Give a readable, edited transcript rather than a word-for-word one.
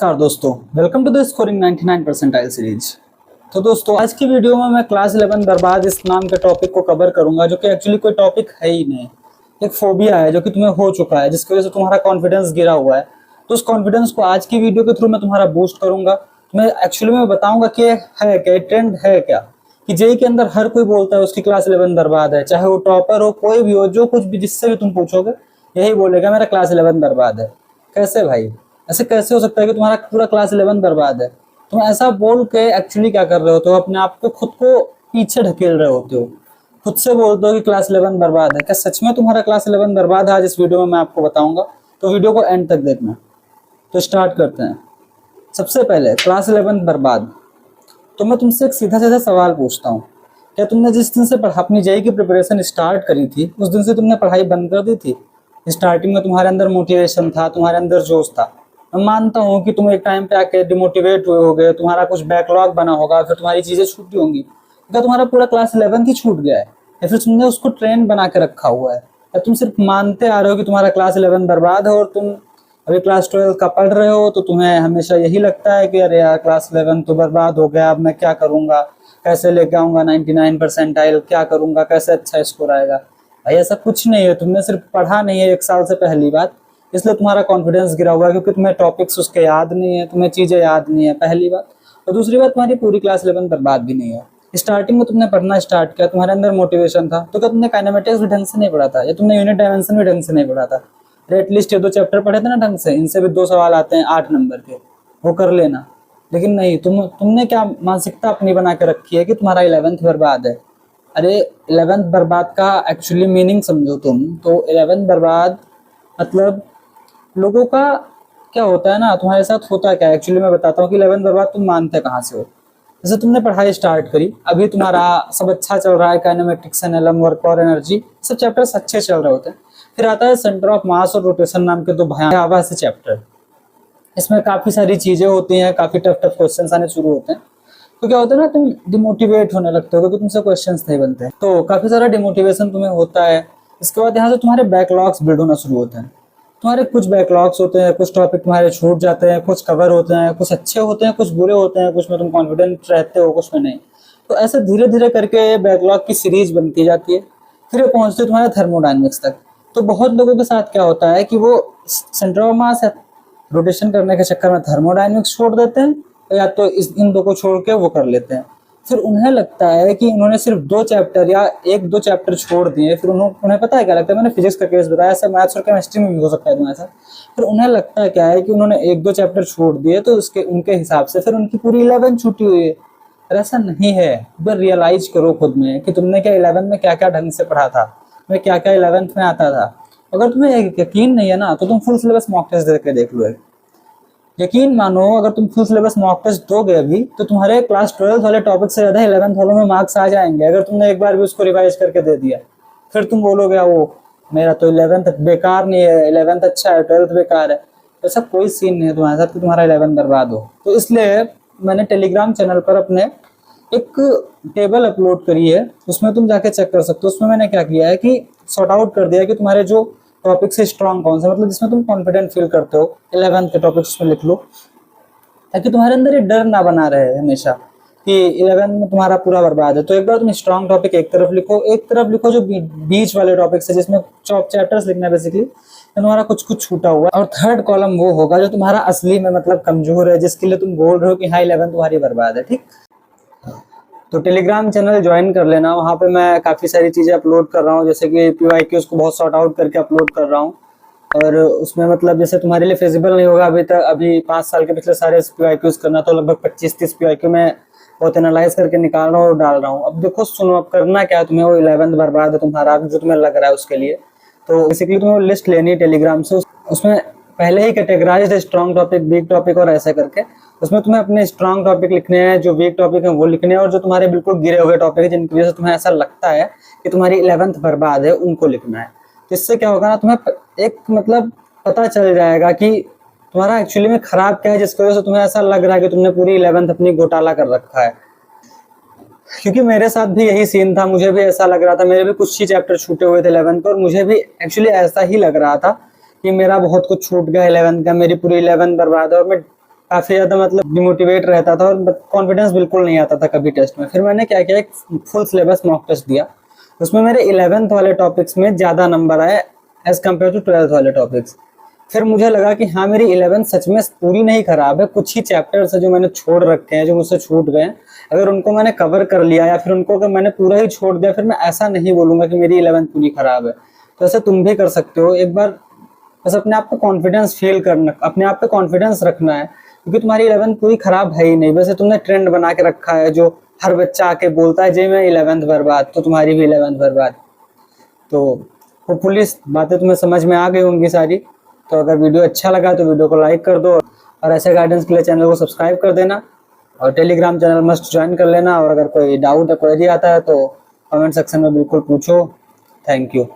नमस्कार दोस्तों, welcome to the scoring 99 percentile series. तो दोस्तों, आज की वीडियो में मैं क्लास 11 बर्बाद इस नाम के टॉपिक को कवर करूंगा, जो कि एक्चुअली कोई टॉपिक है ही नहीं। एक फोबिया है जो कि तुम्हें हो चुका है, जिसकी वजह से तुम्हारा कॉन्फिडेंस गिरा हुआ है। तो उस कॉन्फिडेंस को आज की वीडियो के थ्रू मैं तुम्हारा बूस्ट करूंगा। तुम्हें एक्चुअली मैं बताऊंगा कि है क्या, ट्रेंड है क्या, कि जेई के अंदर हर कोई बोलता है उसकी क्लास 11 बर्बाद है, चाहे वो टॉपर हो, कोई भी हो, जो कुछ भी, जिससे भी तुम पूछोगे यही बोलेगा मेरा क्लास 11 बर्बाद है। कैसे भाई, ऐसे कैसे हो सकता है कि तुम्हारा पूरा क्लास 11 बर्बाद है? तुम ऐसा बोल के एक्चुअली क्या कर रहे होते हो, अपने आप को, खुद को पीछे ढकेल रहे होते हो। खुद से बोलते हो कि क्लास 11 बर्बाद है। क्या सच में तुम्हारा क्लास 11 बर्बाद है? आज इस वीडियो में मैं आपको बताऊंगा, तो वीडियो को एंड तक देखना। तो स्टार्ट करते हैं। सबसे पहले क्लास 11 बर्बाद, तो मैं तुमसे एक सीधा सीधा सवाल पूछता हूँ। क्या तुमने जिस दिन से अपनी जेई की प्रिपरेशन स्टार्ट करी थी, उस दिन से तुमने पढ़ाई बंद कर दी थी? स्टार्टिंग में तुम्हारे अंदर मोटिवेशन था, तुम्हारे अंदर जोश था। मैं मानता हूँ कि तुम एक टाइम पे आके डिमोटिवेट हुए होगे, तुम्हारा कुछ बैकलॉग बना होगा, फिर तुम्हारी चीजें छूटी होंगी। क्या तुम्हारा पूरा क्लास 11 ही छूट गया है, या फिर तुमने उसको ट्रेंड बना के रखा हुआ है, या तुम सिर्फ मानते आ रहे हो कि तुम्हारा क्लास 11 बर्बाद है और तुम अभी क्लास 12 का पढ़ रहे हो, तो तुम्हें हमेशा यही लगता है कि अरे यार क्लास 11 तो बर्बाद हो गया, अब मैं क्या करूंगा, कैसे लेके आऊंगा 99 परसेंटाइल, क्या करूंगा, कैसे अच्छा स्कोर आएगा? भाई ऐसा कुछ नहीं है। तुमने सिर्फ पढ़ा नहीं है 1 साल से, पहली बात, इसलिए तुम्हारा कॉन्फिडेंस गिरा हुआ है, क्योंकि तुम्हें टॉपिक्स उसके याद नहीं है, तुम्हें चीजें याद नहीं है, पहली बात। और दूसरी बात, तुम्हारी पूरी क्लास 11 बर्बाद भी नहीं है। स्टार्टिंग में तुमने पढ़ना स्टार्ट किया, तुम्हारे अंदर मोटिवेशन था, तो क्या तुमने काइनेमेटिक्स भी ढंग से नहीं पढ़ा था, या तुमने यूनिट डायमेंशन भी ढंग से नहीं पढ़ा था? एटलीस्ट ये 2 चैप्टर पढ़े थे ना ढंग से, इनसे भी 2 सवाल आते हैं 8 नंबर के, वो कर लेना। लेकिन नहीं, तुमने क्या मानसिकता अपनी बना के रखी है कि तुम्हारा 11th बर्बाद है। अरे 11th बर्बाद का एक्चुअली मीनिंग समझो तुम तो। 11th बर्बाद मतलब लोगों का क्या होता है ना, तुम्हारे साथ होता क्या है एक्चुअली मैं बताता हूँ कि 11th बर्बाद तुम मानते कहाँ से हो। जैसे तुमने पढ़ाई स्टार्ट करी, अभी तुम्हारा सब अच्छा चल रहा है, काइनेमेटिक्स, एनएलएम, वर्क और एनर्जी, सब चैप्टर्स अच्छे चल रहे होते हैं। फिर आता है सेंटर ऑफ मास और रोटेशन नाम के 2 भयावह से चैप्टर। इसमें काफी सारी चीजें होती हैं, काफी टफ टफ क्वेश्चंस आने शुरू होते हैं। तो क्या होता है ना, तुम डिमोटिवेट होने लगते हो क्योंकि तुमसे क्वेश्चंस नहीं बनते, तो काफी सारा डिमोटिवेशन तुम्हें होता है। इसके बाद यहाँ से तुम्हारे बैकलॉग्स बिल्ड होना शुरू होते हैं। तुम्हारे कुछ बैकलॉग्स होते हैं, कुछ टॉपिक तुम्हारे छूट जाते हैं, कुछ कवर होते हैं, कुछ अच्छे होते हैं, कुछ बुरे होते हैं, कुछ में तुम कॉन्फिडेंट रहते हो, कुछ में नहीं। तो ऐसे धीरे धीरे करके बैकलॉग की सीरीज बनती जाती है। फिर ये पहुंचते है तुम्हारे थर्मोडाइनमिक्स तक। तो बहुत लोगों के साथ क्या होता है कि वो सेंटर ऑफ मास रोटेशन करने के चक्कर में थर्मोडाइनमिक्स छोड़ देते हैं, या तो इन 2 को छोड़ के वो कर लेते हैं। फिर उन्हें लगता है कि उन्होंने सिर्फ 2 चैप्टर या 1-2 चैप्टर छोड़ दिए। फिर उन्हें पता है क्या लगता है, मैंने फिजिक्स का केस बताया, ऐसा मैथ्स और केमिस्ट्री में भी हो सकता है तुम्हारे साथ। फिर उन्हें लगता है क्या है कि उन्होंने 1-2 चैप्टर छोड़ दिए, तो उनके हिसाब से फिर उनकी पूरी 11 छूटी हुई है। पर ऐसा नहीं है। एक रियलाइज करो खुद में कि तुमने क्या 11 में क्या क्या ढंग से पढ़ा था, तुम्हें क्या क्या 11th में आता था। अगर तुम्हें यकीन नहीं है ना, तो तुम फुल सिलेबस मॉक टेस्ट दे के देख लो। यकीन मानो, अगर तुम फुल सिलेबस मॉक टेस्ट दोगे अभी, तो तुम्हारे क्लास 12 वाले टॉपिक से ज्यादा 11th वालों में मार्क्स आ जाएंगे, अगर तुमने एक बार भी उसको रिवाइज करके दे दिया। फिर तुम बोलोगे वो मेरा तो 11th बेकार नहीं है, 11th अच्छा है, 12th बेकार है। ऐसा कोई सीन नहीं है तुम्हारे साथ कि तुम्हारा 11th बर्बाद हो। तो इसलिए मैंने टेलीग्राम चैनल पर अपने एक टेबल अपलोड करी है, उसमें तुम जाके चेक कर सकते हो। उसमें मैंने क्या किया है कि सॉर्ट आउट कर दिया है कि तुम्हारे जो टॉपिक से स्ट्रांग कौन सा, मतलब जिसमें तुम कॉन्फिडेंट फील करते हो, 11th के टॉपिक्स में लिख लो, ताकि तुम्हारे अंदर ये डर ना बना रहे हमेशा कि 11th में तुम्हारा पूरा बर्बाद है। तो एक बार तुम स्ट्रांग टॉपिक एक तरफ लिखो, एक तरफ लिखो जो बीच वाले टॉपिक्स है, जिसमें चैप्टर्स लिखना है बेसिकली, तो तुम्हारा कुछ कुछ छूटा हुआ है। और थर्ड कॉलम वो होगा जो तुम्हारा असली में मतलब कमजोर है, जिसके लिए तुम बोल रहे हो कि हाँ 11th तुम्हारी बर्बाद है। ठीक, तो टेलीग्राम चैनल ज्वाइन कर लेना, वहाँ पे मैं काफ़ी सारी चीज़ें अपलोड कर रहा हूँ, जैसे कि PYQs को बहुत सॉर्ट आउट करके अपलोड कर रहा हूँ। और उसमें मतलब जैसे तुम्हारे लिए फिजिबल नहीं होगा अभी तक, अभी 5 साल के पिछले सारे PYQs करना, तो लगभग 25-30 PYQ में बहुत एनालाइज करके निकाल रहा हूँ और डाल रहा हूँ। अब देखो सुनो, अब करना क्या है तुम्हें, वो 11th बर्बाद है तुम्हारा जो तुम्हें लग रहा है उसके लिए। तो बेसिकली तुम्हें लिस्ट लेनी है टेलीग्राम से, उसमें पहले ही कैटेगराइज है स्ट्रॉन्ग टॉपिक, वीक टॉपिक और ऐसा करके। उसमें तुम्हें अपने स्ट्रॉन्ग टॉपिक लिखने हैं, जो वीक टॉपिक है वो लिखने हैं, और जो तुम्हारे बिल्कुल गिरे हुए टॉपिक है जिनकी वजह से तुम्हें ऐसा लगता है कि तुम्हारी 11th बर्बाद है, उनको लिखना है। तो इससे क्या होगा ना, तुम्हें एक मतलब पता चल जाएगा कि तुम्हारा एक्चुअली में खराब क्या है, जिसकी वजह से तुम्हें ऐसा लग रहा है कि तुमने पूरी 11th अपनी घोटाला कर रखा है। क्योंकि मेरे साथ भी यही सीन था, मुझे भी ऐसा लग रहा था, मेरे भी कुछ ही चैप्टर छूटे हुए थे 11th पर, मुझे भी एक्चुअली ऐसा ही लग रहा था कि मेरा बहुत कुछ छूट गया 11th का, मेरी पूरी 11th बर्बाद है। और मैं काफ़ी ज़्यादा मतलब डिमोटिवेट रहता था और कॉन्फिडेंस बिल्कुल नहीं आता था कभी टेस्ट में। फिर मैंने क्या किया, एक फुल सिलेबस मॉक टेस्ट दिया। उसमें मेरे 11th वाले टॉपिक्स में ज़्यादा नंबर आए एज़ कम्पेयर टू 12th वाले टॉपिक्स। फिर मुझे लगा कि हाँ, मेरी 11th सच में पूरी नहीं खराब है, कुछ ही चैप्टर्स है जो मैंने छोड़ रखे हैं, जो मुझसे छूट गए हैं। अगर उनको मैंने कवर कर लिया या फिर उनको अगर मैंने पूरा ही छोड़ दिया, फिर मैं ऐसा नहीं बोलूँगा कि मेरी 11th पूरी खराब है। तो ऐसे तुम भी कर सकते हो। एक बार बस अपने आप पे कॉन्फिडेंस फील करना, अपने आप पे कॉन्फिडेंस रखना है, क्योंकि तुम्हारी 11th पूरी खराब है ही नहीं। वैसे तुमने ट्रेंड बना के रखा है, जो हर बच्चा आके बोलता है जी मैं 11th बर्बाद, तो तुम्हारी भी 11th बर्बाद। तो होपफुली बातें तुम्हें समझ में आ गई होंगी सारी। तो अगर वीडियो अच्छा लगा तो वीडियो को लाइक कर दो, और ऐसे गाइडेंस के लिए चैनल को सब्सक्राइब कर देना, और टेलीग्राम चैनल मस्ट ज्वाइन कर लेना। और अगर कोई डाउट या क्वेरी आता है तो कमेंट सेक्शन में बिल्कुल पूछो। Thank you.